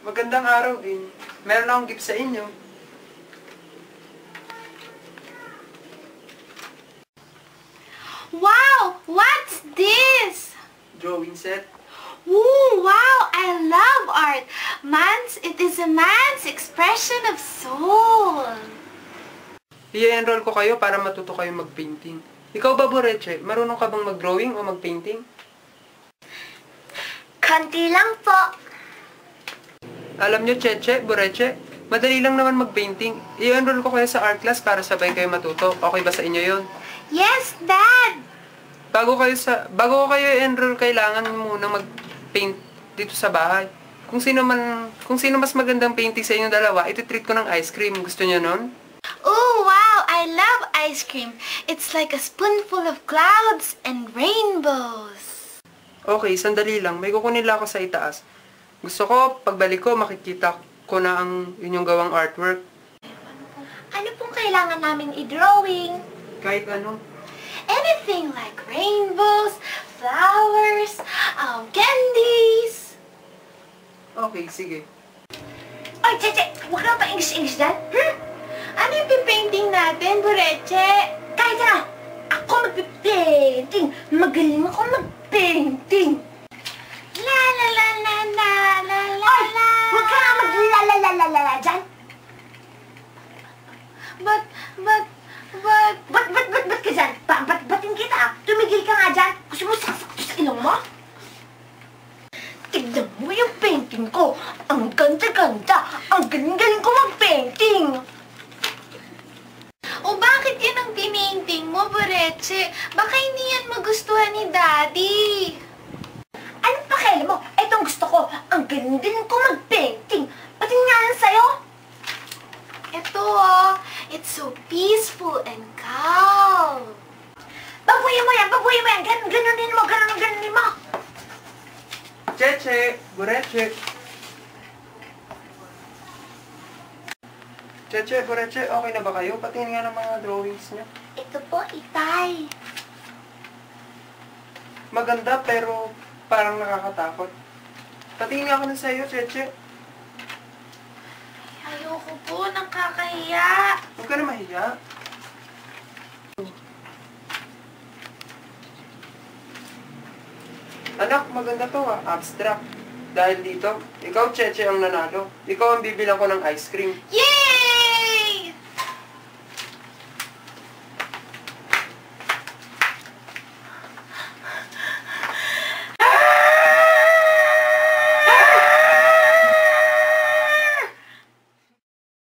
Magandang araw din. Meron akong gift sa inyo. Wow! What's this? Drawing set. Ooh, wow! I love art. It is a man's expression of soul. I-enroll ko kayo para matuto kayo mag-painting. Ikaw ba, Boreche? Marunong ka bang mag-drawing o mag-painting? Konti lang po. Alam nyo, Cheche, Boreche, madali lang naman mag-painting. I-enroll ko kayo sa art class para sabay kayo matuto. Okay ba sa inyo yun? Yes, Dad! Bago ko kayo i-enroll, kailangan muna mag-paint dito sa bahay. Kung sino mas magandang painting sa inyong dalawa, iti-treat ko ng ice cream. Gusto niyo nun? Oh, wow! I love ice cream. It's like a spoonful of clouds and rainbows. Okay, sandali lang. May kukunin lang ako sa itaas. Gusto ko, pagbalik ko, makikita ko na ang inyong gawang artwork. Ano pong kailangan namin i-drawing? Kahit ano. Anything like rainbows, flowers, candies. Okay, sige. Ay, Cheche! Huwag na pa English dyan. Ano yung pipainting natin, Boreche? Kahit na! Ako magpipainting! Magaling ako magpainting! La la la la la la la la. Huwag ka nga mag-la-la-la-la-la dyan! Ba't ka dyan? Batin kita! Tumigil ka nga dyan! Gusto mo saksak sa ilong mo? Tignan mo yung painting ko! Ang ganda-ganda! Ang galing-galing ko mag-painting! O bakit yan ang pinainting mo, Boreche? Baka hindi yan magustuhan ni Daddy. Anong pakialam mo? Etong gusto ko. Ang galing-galing ko mag-painting. Pati nga lang sa'yo. Ito oh. It's so peaceful and calm. Babuhin mo yan! Babuhin mo yan! Ganunin mo! Ganunin mo! Cheche! Boreche! Cheche, Boreche, okay na ba kayo? Patingin nga ng mga drawings niyo. Ito po, Itay. Maganda, pero parang nakakatakot. Patingin nga ako na sa iyo, Cheche. Ayoko po, nakakahiya. Huwag ka na mahiya. Anak, maganda to abstract. Dahil dito, ikaw, Cheche, ang nanalo. Ikaw ang bibilang ko ng ice cream. Yay!